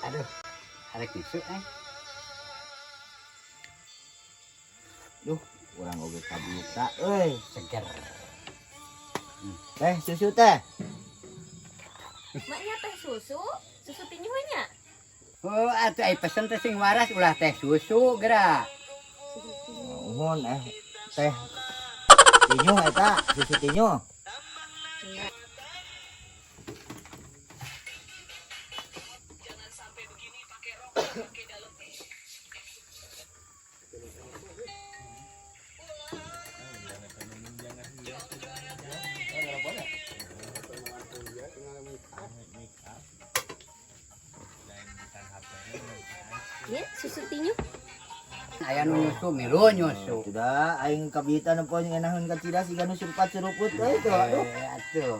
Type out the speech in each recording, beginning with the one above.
Aduh, ada tisu Duh, kurang oge kabuta euy. seger. Teh susu teh. Maknya teh susu tinju nya. Oh, atuh ai pesen teh sing waras ulah teh susu geura. Susu tinju. Mohon teh tinyu eta, susu tinyu. Enggak. Ya, susu tinju. Aya nu nyusu milu nyusu. Sudah aing kabita nu poe ngeunaheun ka cida siga nu surpat suruput euy tuh. Aduh. Atuh.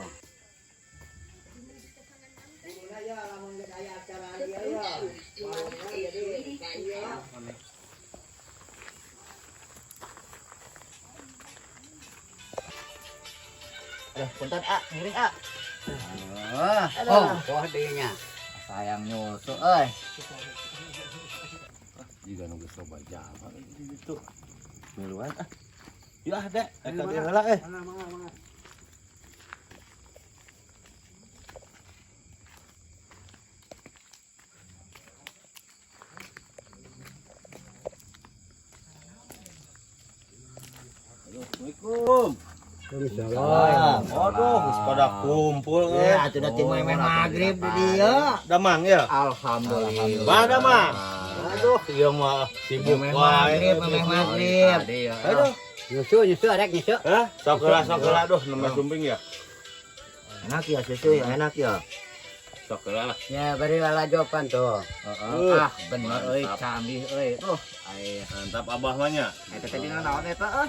Punten ngiring Oh, dinya. sayang nyusu euy. Jika nunggu coba jalan gitu. Miluan Yuk dek, eka dia heula Assalamualaikum. Waalaikumsalam. Aduh, geus pada kumpul Ya, atuh da timah magrib di dieu. Damang ya? Alhamdulillah. Mana mah? Aduh, ieu mah sibuk wae. Magrib. Aduh, Nyusu rek nyusu. sok heula duh nembe sumping ya. Enak ya susu ya, enak ya. Sok heula lah. Ya bari lalajopan tuh. Ah, bener euy, canggih euy. Ai Mantap abah mah nya. eta teh dina naon eta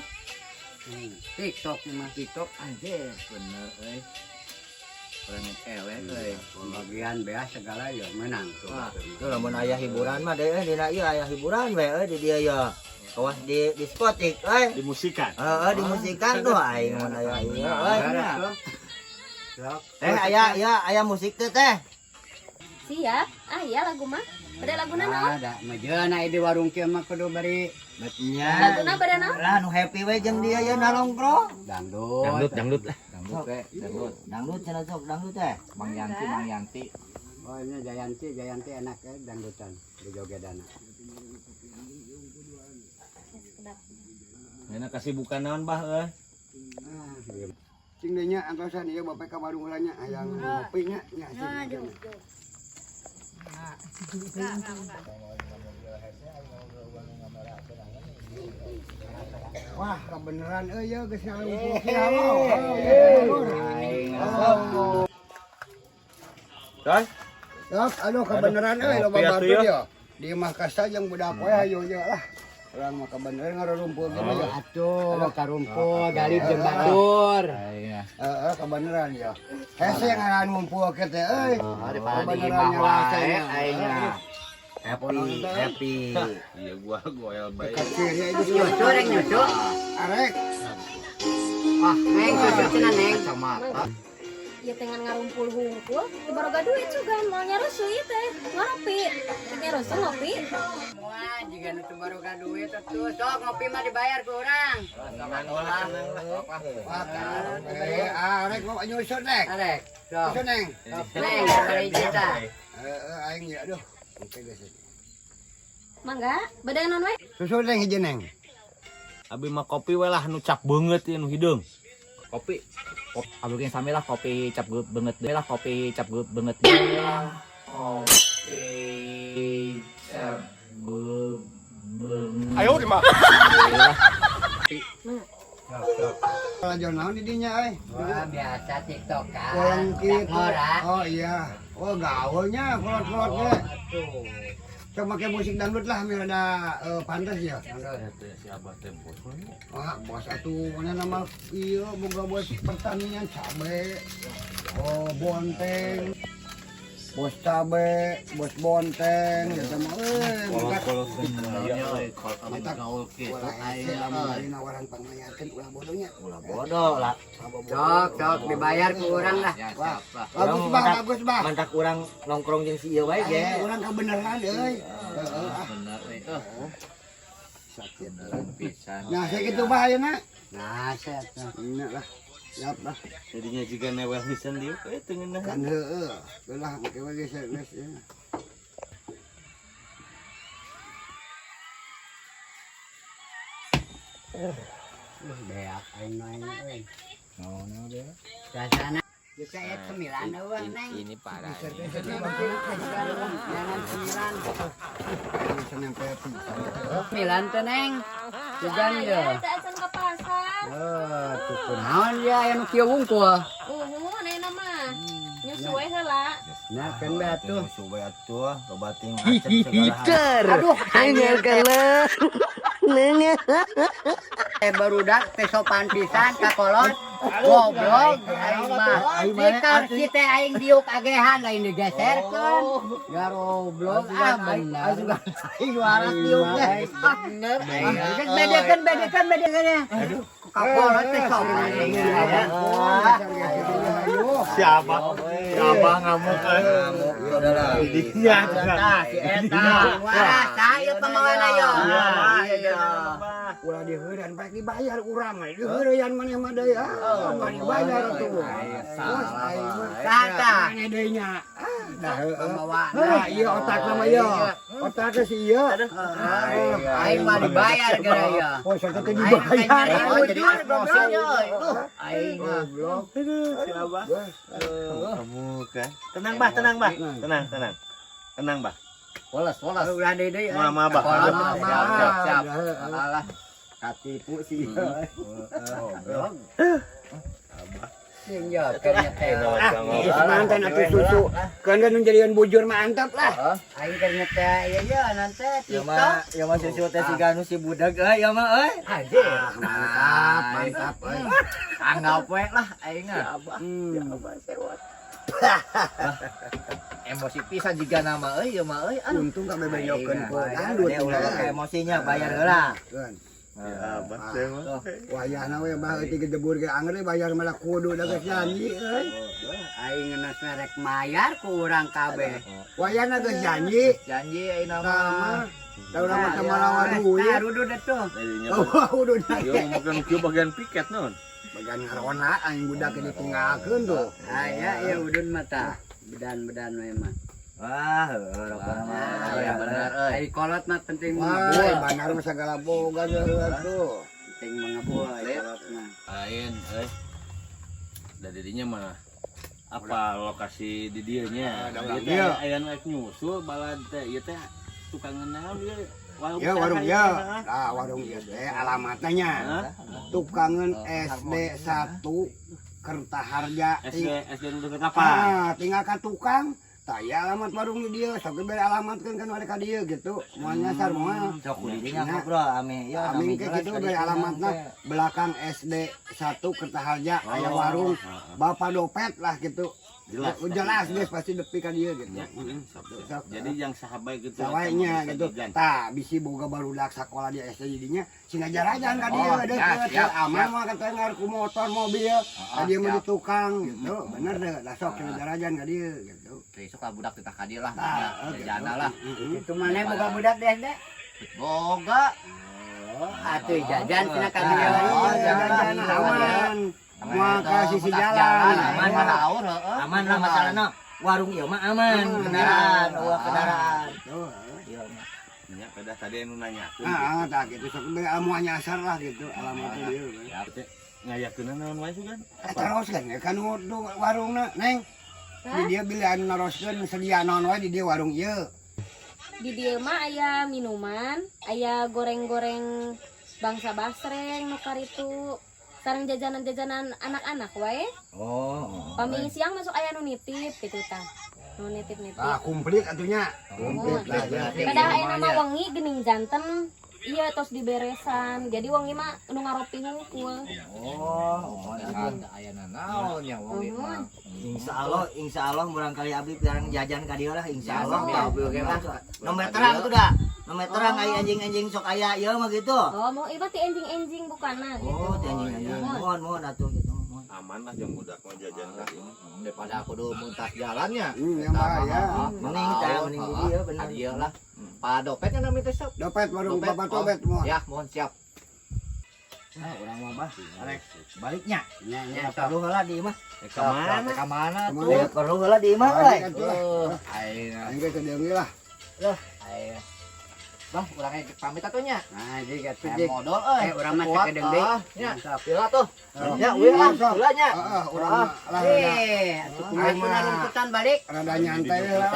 TikTok mah TikTok anjir, bener euy. Planet elek euy. pembagian beas segala ya menang tuh. Wah, itu lamun aya hiburan mah deh dina ieu aya hiburan we di dieu ya. Awas di diskotik euy. Di musikan. Di musikan tuh aing mun aya ieu euy. Sok. Aya musik teh teh. Siap. Ah iya lagu mah. Bade laguna naon? Ada majeuna di warung kieu mah kudu bari Betnya. Laguna bade naon? Lah nu happy we jeung dia ya nongkrong. dangdut. Dangdut cenah sok dangdut teh. Mang Yanti. Oh ini Jayanti enak ya dangdutan di jogedan. Enak kasibukan naon bah euy? Cing dinya angkosan ieu bapak ka warung heula nya hayang ngopi nya nya. Wah, kebeneran euy ya geus Coy, Sok, aduh kebeneran euy loba Ngopi atuh batu ya. ya. Di Makassar yang budak we hayu ya lah. Urang mah kebeneran ngarumpul gitu ya. Atuh, karumpul galib jeung batur. Heeh, kebeneran ya. Hese ngaran ngumpul ke teh euy. Kebeneran nyalaseun aingnya. Happy. iya gua el bae. Kecil ya itu Nyusu rek nyusu. arek. Wah, neng susu cenah neng. Kacamata. Ya tengan ngarumpul hungkul, ibaroga duit juga mau nyarusu ieu teh. Ngopi. Nyarusu ngopi. Wah, jika nu baru ka duit atuh sok ngopi mah dibayar ku urang. Arek mau nyusun nek. Arek, sok. Nyusun neng. Neng, bari cita. Aing ya aduh. Oke guys. Mangga, bade non we? Susun neng hiji neng. Abi mah kopi we lah nu cap beungeut ieu nu hideung. Kopi. Abukeun sami lah kopi cap beungeut deui lah kopi cap beungeut. Kopi cap beungeut. Ayo di mah. Lanjut naon di dinya euy. Wah, biasa TikTok kan. Kolang kieu. Ngora. Oh iya. Oh gaulnya kolot-kolot ge. Sok make musik dangdut lah biar ada pantas ya. Siapa teh bos? Wah, bos atuh mana nama ieu boga bos pertanian cabe. Oh, bonteng. bos cabe, bos bonteng, gitu mah. Kalau Kita gaul kieu nawaran pangmayakeun ulah bodohnya. Ulah bodoh lah. Sok dibayar ku urang lah. Bagus bah. Mantak urang nongkrong jeung si ieu wae ge. Urang kebeneran euy. bener pisan. Nah, saya gitu bah ayeuna. Nah, set. Nya lah. Siap lah. Jadinya juga newel pisan dieu teu ngeunah. Kan heueuh. Ulah make we geus ya. Beak aing main euy. Naon dia? Rasana bisa ya 9 eueuh neng. Ini parah. Jangan 9. Bisa nyampe 9 teh neng. Segan Ya, ya. teh acan ka pasar. Tuh kunaon ya anu kieu wungkul. Neena mah. Nyusu we heula. Nah, kan batuh. Coba atuh loba ting acep segala hal. Aduh, angel keler. Barudak teh sopan pisan ka kolot. Goblok aing mah. Dikar kita aing diuk agehan lain digeserkeun. Ya goblok bener. Aing waras diuk teh. Bener. Bedekeun ya. Ka kolot teh sopan. Siapa? Siapa ngamuk kan? Dia Si eta. Waras ieu pamawana yo. ulah diheureun baik dibayar urang we. Diheureun maneh mah deui. Mah dibayar atuh. Tata. Maneh deui nya. Nah, Pembawa. nah, iya otakna mah ieu. Otakna si ieu. Aing mah dibayar gara ya. Oh, saya teh dibayar. Aing goblok. siapa? Kamu kan. Tenang bah. Tenang bah. Woles. Udah deui. Mama bah. Siap. Alah. Katipu sih. Sing ya kan teh. Mantan atuh susu. Kan nu jadian bujur mantap lah. Aing keur nyete ya nanti TikTok. Ya mah susu teh si Ganu si budak ya mah euy. Anjir. Mantap. Anggap we lah aing mah. Emosi pisan jiga nama euy ya mah euy. Untung ka bebeyokeun ku. Dia ulah emosinya bayar heula. Abah teh mah. Wayahna we bah euy gedebur ge anger bayar malah kudu da geus janji euy. Aing ngeunah rek mayar ku urang kabeh. Wayahna geus janji. Janji ayeuna Sama mah. tahu nama kamalawa duit. Udah deh tuh. Oh, udah Yo makan kieu bagian piket non. bagian ngarona aing budak ge ditinggalkeun tuh. Aya ya udun mata. Bedan memang. Wah, rokona mah ya bener euy. Ai kolot mah penting Wah, mengabul. bandar mah sagala boga tuh. Penting mengabul kolot mah. Lain dari dinya mana? Apa lokasi di dieu nya? Dia. Aya nu nyusul balad teh ieu teh tukang ngeunah dia. Ya warung ya. Nah, warung ieu teh alamatna nya. Tukangan SD 1 Kertaharja. SD nu deket apa? Ah, tinggal ka tukang. Taya alamat warung di dia, sok bere alamatkeun kan ada ka dieu gitu. Moal nyasar moal. Sok didinya ngobrol ame ya. Amin ke gitu bere alamatna belakang SD 1 Kertaharja aya warung Bapak Dopet lah gitu. Jelas guys pasti depi ka dieu gitu. Jadi yang sahabat gitu. Sawainya gitu. Tah bisi boga barudak sakola di SD jadinya sing ngajarajan ka dieu deukeut. Aman mah kata ngar ku motor mobil. Ka dieu mah di tukang gitu. Bener deh, da sok ngajarajan ka dieu gitu. Besok ka budak kita ka dieu lah. Gitu. Jana lah. Itu maneh boga budak deh deh. Boga. Atuh jajan cenah ka Oh, dieu. jajan aman. Mau ke sisi jalan. Aman mah laur heueuh. Aman lah masalahna. Warung ieu mah aman, kendaraan, kendaraan. Ieu mah. Ya, pada tadi anu nanyakeun. Tak gitu. Sok bere anu nyasar lah gitu alamatnya dieu. Ya, teh ngayakeun naon wae sugan? Terus kan kan warungna Neng. Di dia bilian naroskeun sedia naon wae di dia warung ieu. Di dieu mah aya minuman, aya goreng-goreng bangsa basreng nu karitu. Sareng jajanan-jajanan anak-anak wae. Oh. Pami siang masuk aya nu nitip gitu tah. Nu nitip-nitip. Ah, komplit atunya. Komplit lah ya. Kadah aya nama wengi geuning janten iya tos diberesan. Jadi wong ieu mah nu ngaropi hungkul. Oh, Ayana naon nya wong ieu mah. Insya Allah barangkali abdi piarang jajan ka dieu lah insya Allah. Ya, abdi oge mah. Nomor terang tuh dah. Nomor terang aya anjing-anjing sok aya ieu mah gitu. Oh, mau ieu mah ti enjing-enjing bukanna gitu. Oh, anjing-anjing. Mohon atuh gitu. Aman lah yang budak mau jajan kali ini. Daripada aku dulu muntas jalannya. Yang bahaya. Mending tah mending di dieu bener. Adieu lah. Pak dompetnya namanya teh sok. Dompet baru bapak dompet mohon. Ya, mohon siap. Nah, urang mah bah. Arek baliknya. Nya Perlu heula di mah. Ka mana tuh? Tuh, perlu heula di mah euy. Ayeuna. Aing ge kedeung lah. Ayeuna. Bah, urang ge pamit atunya. Nah, jadi Saya atuh. modal euy. Urang mah Kuat, kedeng deui. nya. Pila tuh. Oh. Ya, wih lah, Sok. pila nya. Heeh, urang mah lah atuh kumaha mah. rumputan balik. rada nyantai we lah.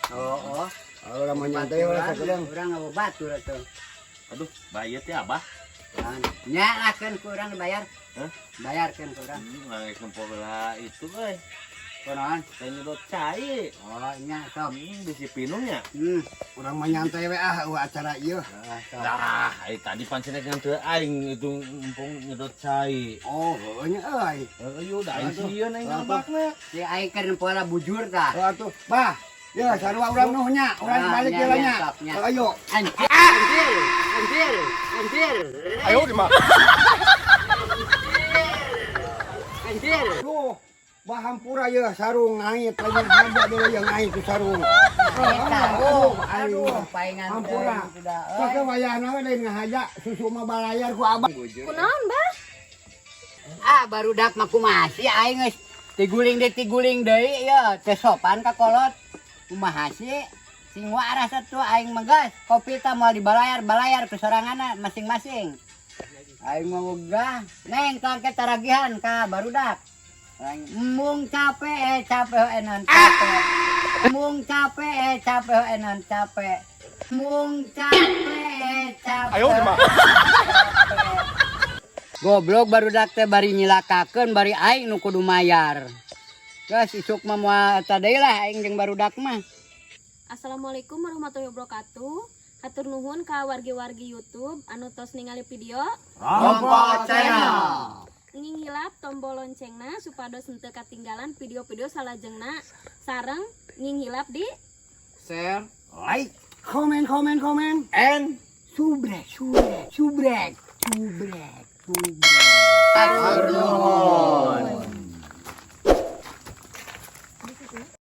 Oh. Urang mah nyantai we sakedeung. Urang ngabatur atuh. Aduh, bayar ya abah. Nya akeun ku urang dibayar. Hah? Bayarkeun ku urang. Nangis nempel lah itu euy. Kunaon? Teh nyedot cai. Oh, nya sok. Bisi pinungnya. Urang mah nyantai we acara ieu. Nah, tadi pancen yang teu aing itu mumpung nyedot cai. Oh, heunya euy. Ayo da aing sieun aing ngabakna. Si aing keur pola bujur tah. Oh atuh, bah. Ya, sarua urang nuhnya, urang balik nya, heula nya, nya. sok, nya. Ayo. Anjir. Ayo di mah. Anjir. Tuh, bahampura ya sarung ngait lagi ada deui yang ngait tu sarung. Aduh, paingan Hampura. sudah. Sok wayahna we lain ngahaja susu mah balayar ku abah. Kunaon, Bah? Barudak mah kumaha sih aing geus tiguling deui ya teh sopan ka kolot. Kumaha sih? Sing waras atuh aing mah geus kopi teh moal dibalayar ku soranganna masing-masing. Aing mah wegah neng tangke taragihan ka barudak. Aing mung capek enon capek. Mung capek enon capek. Mung capek. Ayo di mah. Goblok barudak teh bari nyilakakeun bari aing nu kudu mayar. Geus isuk mah moal eta deui lah aing jeung barudak mah. Assalamualaikum warahmatullahi wabarakatuh. Hatur nuhun ka wargi-wargi YouTube anu tos ningali video. Rompot Channel. Nginghilap tombol loncengna supados henteu katinggalan video-video salajengna sareng nginghilap di Share Like, komen. and subrek. Hatur nuhun.